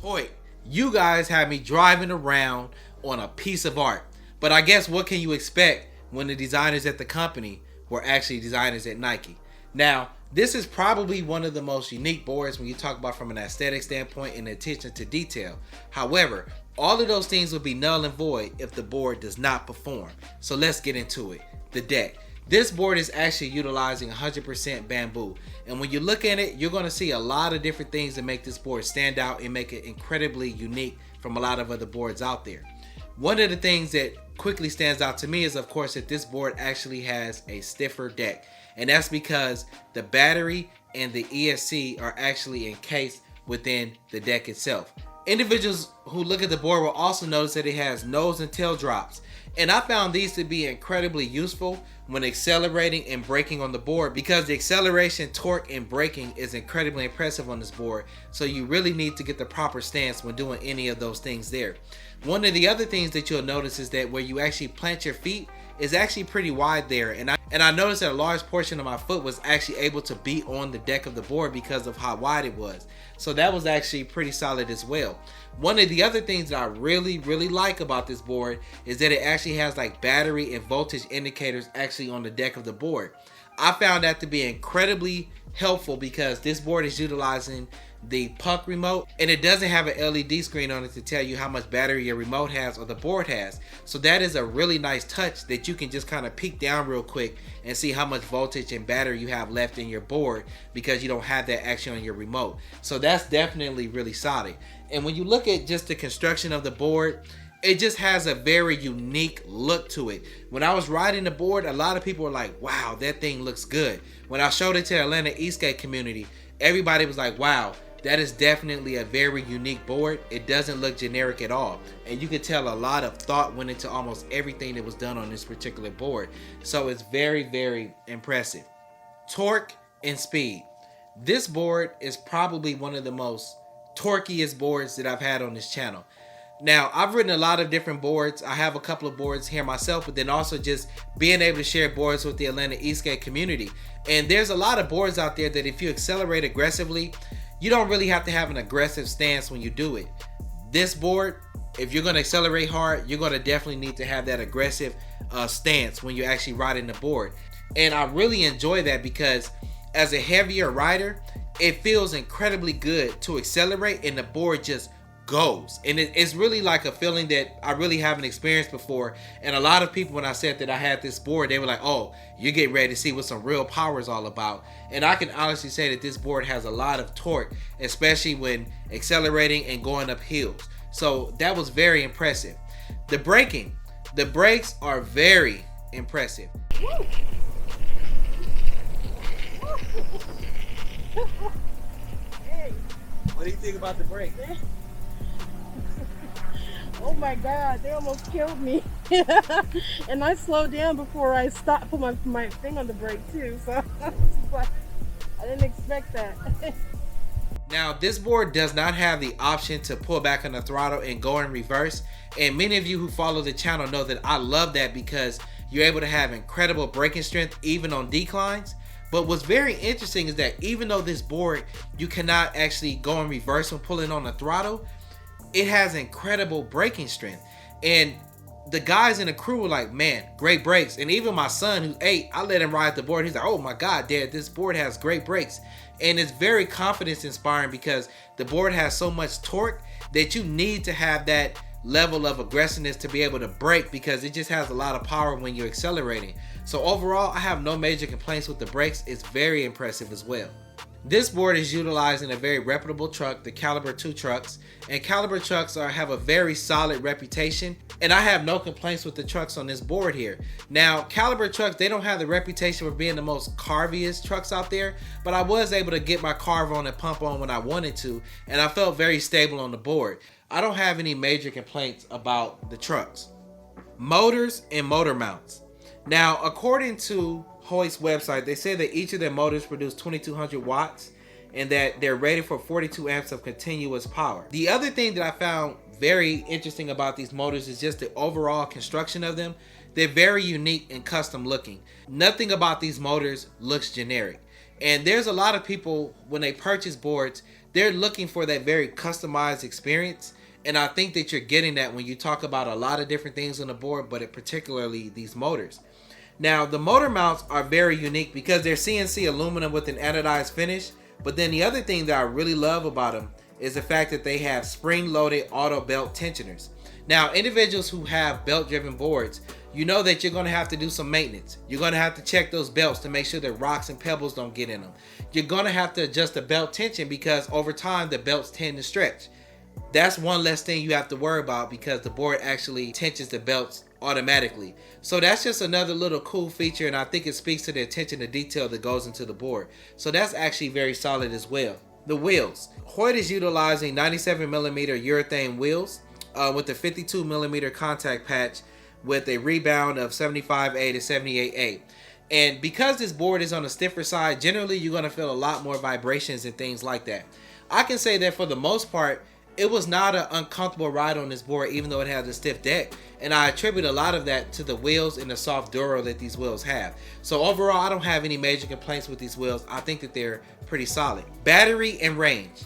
Hoyt, you guys have me driving around on a piece of art. But I guess what can you expect when the designers at the company were actually designers at Nike? Now, this is probably one of the most unique boards when you talk about from an aesthetic standpoint and attention to detail. However, all of those things would be null and void if the board does not perform. So let's get into it. The deck. This board is actually utilizing 100% bamboo. And when you look at it, you're going to see a lot of different things that make this board stand out and make it incredibly unique from a lot of other boards out there. One of the things that quickly stands out to me is, of course, that this board actually has a stiffer deck. And that's because the battery and the ESC are actually encased within the deck itself. Individuals who look at the board will also notice that it has nose and tail drops. And I found these to be incredibly useful when accelerating and braking on the board, because the acceleration, torque, and braking is incredibly impressive on this board. So you really need to get the proper stance when doing any of those things there. One of the other things that you'll notice is that where you actually plant your feet is actually pretty wide there. And I noticed that a large portion of my foot was actually able to be on the deck of the board because of how wide it was. So that was actually pretty solid as well. One of the other things that I really like about this board is that it actually has like battery and voltage indicators actually on the deck of the board. I found that to be incredibly helpful because this board is utilizing the puck remote, and it doesn't have an LED screen on it to tell you how much battery your remote has or the board has. So that is a really nice touch that you can just kind of peek down real quick and see how much voltage and battery you have left in your board because you don't have that actually on your remote. So that's definitely really solid. And when you look at just the construction of the board, it just has a very unique look to it. When I was riding the board, a lot of people were like, wow, that thing looks good. When I showed it to the Atlanta skate community, everybody was like, wow, that is definitely a very unique board. It doesn't look generic at all. And you can tell a lot of thought went into almost everything that was done on this particular board. So it's very impressive. Torque and speed. This board is probably one of the most torqueiest boards that I've had on this channel. Now, I've ridden a lot of different boards. I have a couple of boards here myself, but then also just being able to share boards with the Atlanta skate community. And there's a lot of boards out there that if you accelerate aggressively, you don't really have to have an aggressive stance when you do it. This board, if you're going to accelerate hard, you're going to definitely need to have that aggressive stance when you're actually riding the board. And I really enjoy that because as a heavier rider, it feels incredibly good to accelerate and the board just goes. And it's really like a feeling that I really haven't experienced before. And a lot of people, when I said that I had this board, they were like, oh, you're getting ready to see what some real power is all about. And I can honestly say that this board has a lot of torque, especially when accelerating and going up hills. So that was very impressive. The braking, the brakes are very impressive. Hey. What do you think about the brakes? Oh my God, they almost killed me. And I slowed down before I stopped, put my thing on the brake too. So I didn't expect that. Now, this board does not have the option to pull back on the throttle and go in reverse. And many of you who follow the channel know that I love that because you're able to have incredible braking strength even on declines. But what's very interesting is that even though this board, you cannot actually go in reverse when pulling on the throttle, it has incredible braking strength. And the guys in the crew were like, man, great brakes. And even my son, who's 8, I let him ride the board. He's like, oh my God, Dad, this board has great brakes. And it's very confidence inspiring because the board has so much torque that you need to have that level of aggressiveness to be able to brake because it just has a lot of power when you're accelerating. So overall, I have no major complaints with the brakes. It's very impressive as well. This board is utilizing a very reputable truck, the Caliber 2 trucks, and Caliber trucks have a very solid reputation, and I have no complaints with the trucks on this board here. Now, Caliber trucks, they don't have the reputation for being the most carviest trucks out there, but I was able to get my carve on and pump on when I wanted to, and I felt very stable on the board. I don't have any major complaints about the trucks. Motors and motor mounts. Now, according to Hoyt's website, they say that each of their motors produce 2200 watts and that they're rated for 42 amps of continuous power. The other thing that I found very interesting about these motors is just the overall construction of them. They're very unique and custom looking. Nothing about these motors looks generic. And there's a lot of people, when they purchase boards, they're looking for that very customized experience. And I think that you're getting that when you talk about a lot of different things on the board, but particularly these motors. Now, the motor mounts are very unique because they're CNC aluminum with an anodized finish. But then the other thing that I really love about them is the fact that they have spring-loaded auto belt tensioners. Now, individuals who have belt-driven boards, you know that you're going to have to do some maintenance. You're going to have to check those belts to make sure that rocks and pebbles don't get in them. You're going to have to adjust the belt tension because over time the belts tend to stretch. That's one less thing you have to worry about because the board actually tensions the belts automatically. So that's just another little cool feature, and I think it speaks to the attention to detail that goes into the board. So that's actually very solid as well. The wheels. Hoyt is utilizing 97mm urethane wheels with a 52mm contact patch with a rebound of 75A to 78A. And because this board is on the stiffer side, generally you're going to feel a lot more vibrations and things like that. I can say that for the most part, it was not an uncomfortable ride on this board, even though it has a stiff deck. And I attribute a lot of that to the wheels and the soft duro that these wheels have. So overall, I don't have any major complaints with these wheels. I think that they're pretty solid. Battery and range.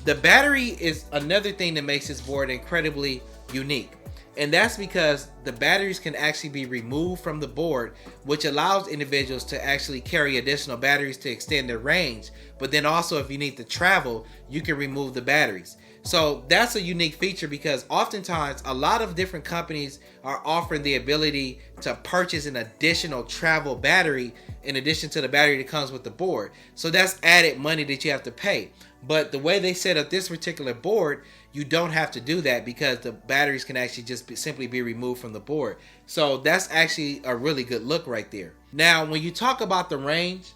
The battery is another thing that makes this board incredibly unique. And that's because the batteries can actually be removed from the board, which allows individuals to actually carry additional batteries to extend their range. But then also, if you need to travel, you can remove the batteries. So that's a unique feature because oftentimes a lot of different companies are offering the ability to purchase an additional travel battery in addition to the battery that comes with the board. So that's added money that you have to pay. But the way they set up this particular board, you don't have to do that because the batteries can actually just simply be removed from the board. So that's actually a really good look right there. Now, when you talk about the range,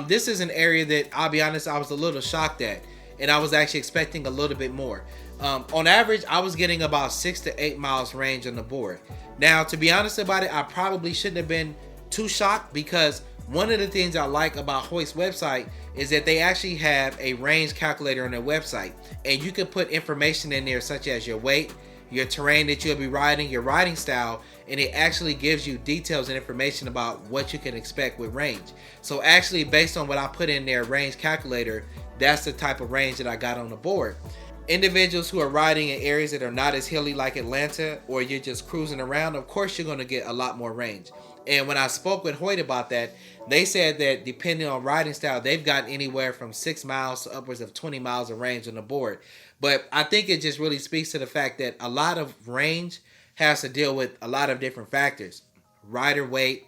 this is an area that I'll be honest, I was a little shocked at. And I was actually expecting a little bit more. On average, I was getting about 6 to 8 miles range on the board. Now, to be honest about it, I probably shouldn't have been too shocked because one of the things I like about Hoyt's website is that they actually have a range calculator on their website. And you can put information in there such as your weight, your terrain that you'll be riding, your riding style, and it actually gives you details and information about what you can expect with range. So actually, based on what I put in their range calculator, that's the type of range that I got on the board. Individuals who are riding in areas that are not as hilly like Atlanta, or you're just cruising around, of course you're going to get a lot more range. And when I spoke with Hoyt about that, they said that depending on riding style, they've gotten anywhere from 6 miles to upwards of 20 miles of range on the board. But I think it just really speaks to the fact that a lot of range has to deal with a lot of different factors. Rider weight,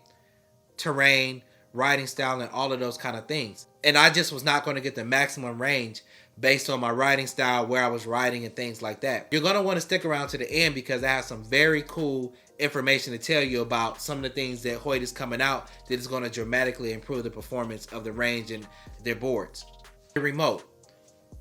terrain, riding style, and all of those kind of things. And I just was not going to get the maximum range based on my riding style, where I was riding, and things like that. You're going to want to stick around to the end because I have some very cool information to tell you about some of the things that Hoyt is coming out that is going to dramatically improve the performance of the range and their boards. The remote.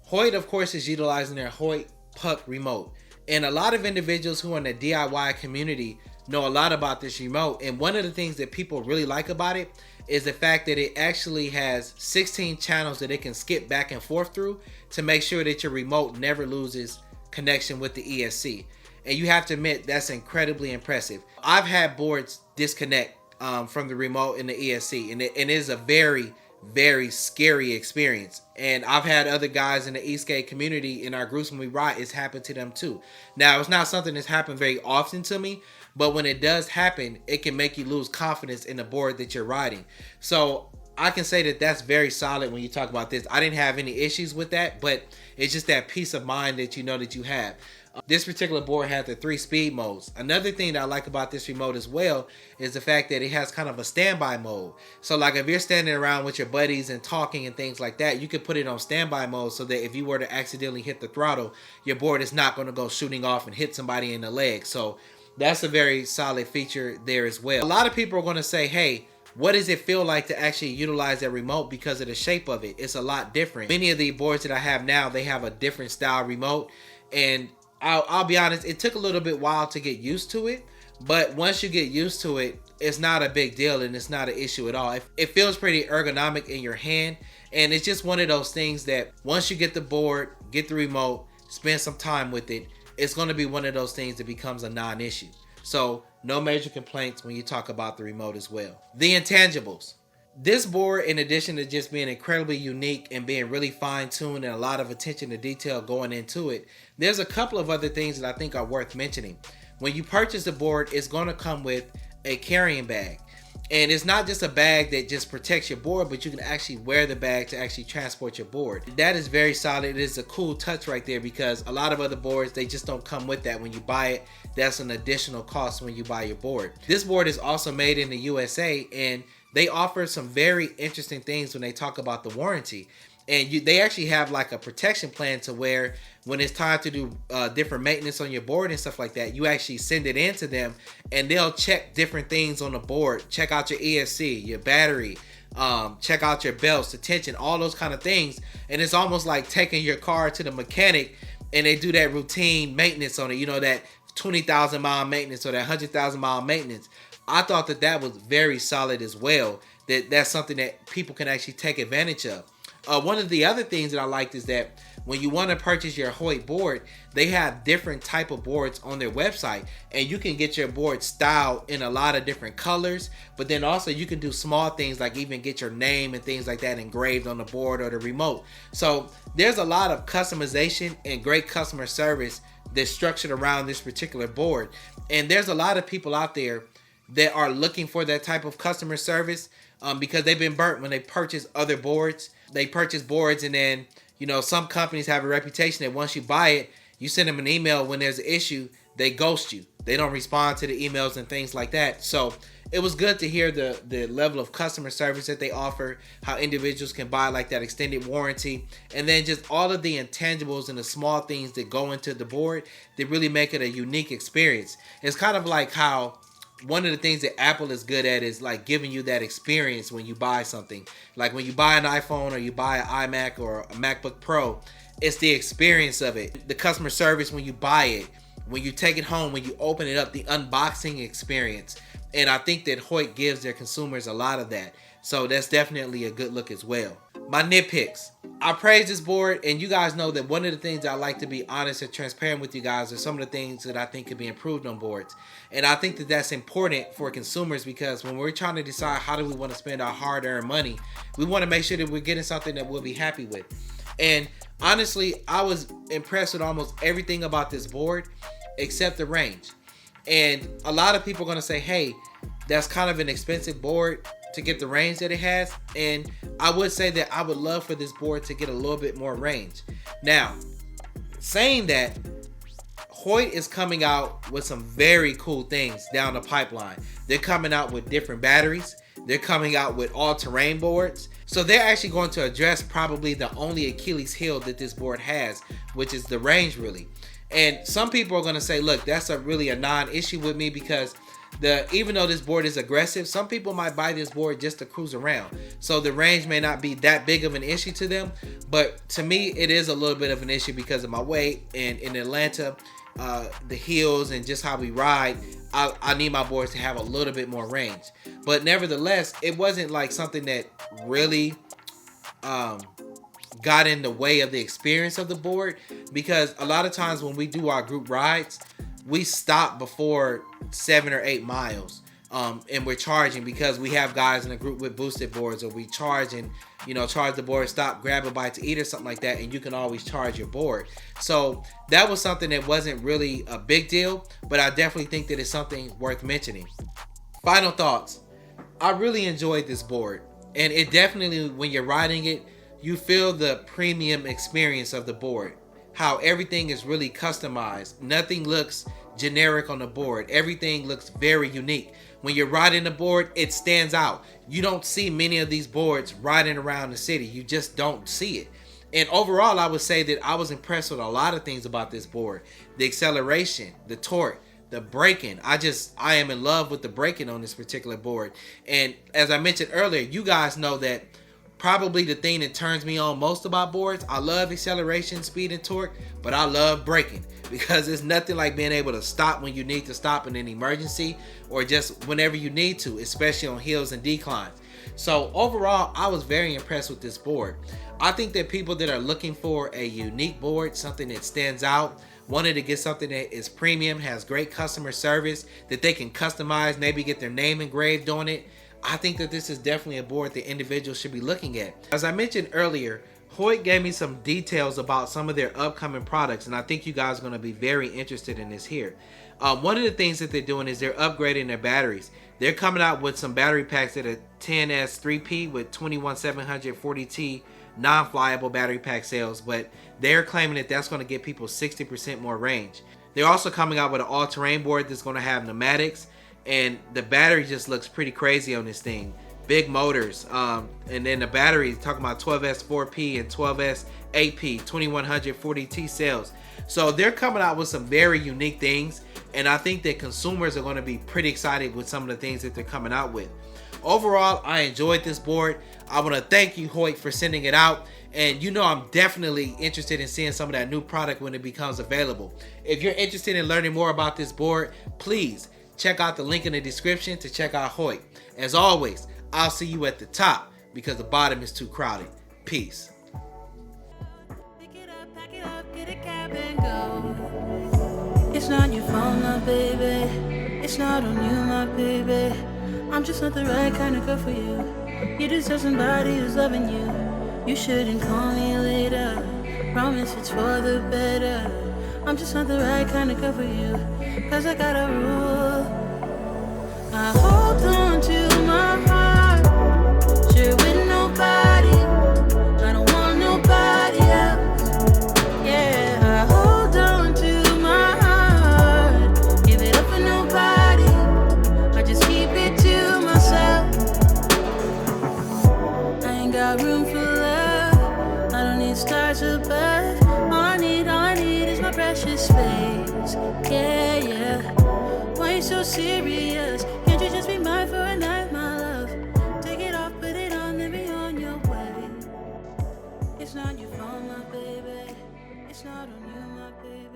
Hoyt, of course, is utilizing their Hoyt Puck remote. And a lot of individuals who are in the DIY community know a lot about this remote. And one of the things that people really like about it is the fact that it actually has 16 channels that it can skip back and forth through to make sure that your remote never loses connection with the ESC. And you have to admit, that's incredibly impressive. I've had boards disconnect from the remote in the ESC, and it is a very, very scary experience. And I've had other guys in the e-skate community in our groups when we ride, it's happened to them too. Now, it's not something that's happened very often to me, but when it does happen, it can make you lose confidence in the board that you're riding. So I can say that that's very solid when you talk about this. I didn't have any issues with that, but it's just that peace of mind that you know that you have. This particular board had the 3 speed modes. Another thing that I like about this remote as well is the fact that it has kind of a standby mode. So like if you're standing around with your buddies and talking and things like that, you could put it on standby mode so that if you were to accidentally hit the throttle, your board is not going to go shooting off and hit somebody in the leg. So that's a very solid feature there as well. A lot of people are going to say, hey, what does it feel like to actually utilize that remote because of the shape of it? It's a lot different. Many of the boards that I have now, they have a different style remote, and I'll be honest, it took a little bit while to get used to it, but once you get used to it, it's not a big deal and it's not an issue at all. It feels pretty ergonomic in your hand, and it's just one of those things that once you get the board, get the remote, spend some time with it, it's going to be one of those things that becomes a non-issue. So no major complaints when you talk about the remote as well. The intangibles. This board, in addition to just being incredibly unique and being really fine-tuned and a lot of attention to detail going into it, there's a couple of other things that I think are worth mentioning. When you purchase the board, it's going to come with a carrying bag. And it's not just a bag that just protects your board, but you can actually wear the bag to actually transport your board. That is very solid. It is a cool touch right there, because a lot of other boards, they just don't come with that when you buy it. That's an additional cost when you buy your board. This board is also made in the USA, and they offer some very interesting things when they talk about the warranty. And they actually have like a protection plan to where when it's time to do different maintenance on your board and stuff like that, you actually send it in to them and they'll check different things on the board. Check out your ESC, your battery, check out your belts, the tension, all those kind of things. And it's almost like taking your car to the mechanic and they do that routine maintenance on it, you know, that 20,000 mile maintenance or that 100,000 mile maintenance. I thought that that was very solid as well. That's something that people can actually take advantage of. One of the other things that I liked is that when you want to purchase your Hoyt board, they have different type of boards on their website, and you can get your board styled in a lot of different colors. But then also you can do small things like even get your name and things like that engraved on the board or the remote. So there's a lot of customization and great customer service that's structured around this particular board. And there's a lot of people out there that are looking for that type of customer service because they've been burnt when they purchase other boards. They purchase boards and then, you know, some companies have a reputation that once you buy it, you send them an email when there's an issue, they ghost you. They don't respond to the emails and things like that. So it was good to hear the level of customer service that they offer, how individuals can buy like that extended warranty, and then just all of the intangibles and the small things that go into the board that really make it a unique experience. It's kind of like how one of the things that Apple is good at is like giving you that experience when you buy something. Like when you buy an iPhone or you buy an iMac or a MacBook Pro, it's the experience of it. The customer service when you buy it, when you take it home, when you open it up, the unboxing experience. And I think that Hoyt gives their consumers a lot of that. So that's definitely a good look as well. My nitpicks. I praise this board, and you guys know that one of the things I like to be honest and transparent with you guys are some of the things that I think could be improved on boards. And I think that that's important for consumers, because when we're trying to decide how do we want to spend our hard-earned money, we want to make sure that we're getting something that we'll be happy with. And honestly, I was impressed with almost everything about this board except the range. And a lot of people are going to say, hey, that's kind of an expensive board to get the range that it has. And I would say that I would love for this board to get a little bit more range. Now, saying that, Hoyt is coming out with some very cool things down the pipeline. They're coming out with different batteries. They're coming out with all-terrain boards. So they're actually going to address probably the only Achilles heel that this board has, which is the range, really. And some people are going to say, look, that's really a non-issue with me, because even though this board is aggressive, some people might buy this board just to cruise around. So the range may not be that big of an issue to them. But to me, it is a little bit of an issue because of my weight. And in Atlanta, the hills and just how we ride, I need my boards to have a little bit more range. But nevertheless, it wasn't like something that really got in the way of the experience of the board, because a lot of times when we do our group rides, we stop before 7 or 8 miles and we're charging, because we have guys in a group with boosted boards, or we charge and, you know, charge the board, stop, grab a bite to eat or something like that, and you can always charge your board. So that was something that wasn't really a big deal, but I definitely think that it's something worth mentioning. Final thoughts. I really enjoyed this board, and it definitely, when you're riding it, you feel the premium experience of the board. How everything is really customized. Nothing looks generic on the board. Everything looks very unique. When you're riding the board, it stands out. You don't see many of these boards riding around the city. You just don't see it. And overall, I would say that I was impressed with a lot of things about this board. The acceleration, the torque, the braking. I am in love with the braking on this particular board. And as I mentioned earlier, you guys know that probably the thing that turns me on most about boards, I love acceleration, speed, and torque, but I love braking, because it's nothing like being able to stop when you need to stop in an emergency, or just whenever you need to, especially on hills and declines. So overall, I was very impressed with this board. I think that people that are looking for a unique board, something that stands out, wanted to get something that is premium, has great customer service, that they can customize, maybe get their name engraved on it, I think that this is definitely a board that individuals should be looking at. As I mentioned earlier, Hoyt gave me some details about some of their upcoming products, and I think you guys are going to be very interested in this here. One of the things that they're doing is they're upgrading their batteries. They're coming out with some battery packs that are 10S3P with 21740T non-flyable battery pack cells, but they're claiming that that's going to get people 60% more range. They're also coming out with an all-terrain board that's going to have pneumatics, and the battery just looks pretty crazy on this thing. Big motors, and then the battery, talking about 12S4P and 12S8P, 2140T cells. So they're coming out with some very unique things, and I think that consumers are going to be pretty excited with some of the things that they're coming out with. Overall, I enjoyed this board. I want to thank you, Hoyt, for sending it out. And you know I'm definitely interested in seeing some of that new product when it becomes available. If you're interested in learning more about this board, please check out the link in the description to check out Hoyt. As always, I'll see you at the top because the bottom is too crowded. Peace. Pick it up, pack it up, get a cab and go. It's not your fault, my baby. It's not on you, my baby. I'm just not the right kind of girl for you. You deserve somebody who's loving you. You shouldn't call me later. Promise it's for the better. I'm just not the right kind of girl for you. Cause I got a rule. I hold on to my heart. Share with nobody. I don't want nobody else. Yeah, I hold on to my heart. Give it up for nobody. I just keep it to myself. I ain't got room for love. I don't need stars above. All I need is my precious space. Yeah, yeah. Why you so serious? Can't you just be mine for a night, my love? Take it off, put it on, then be on your way. It's not your fault, my baby. It's not on you, my baby.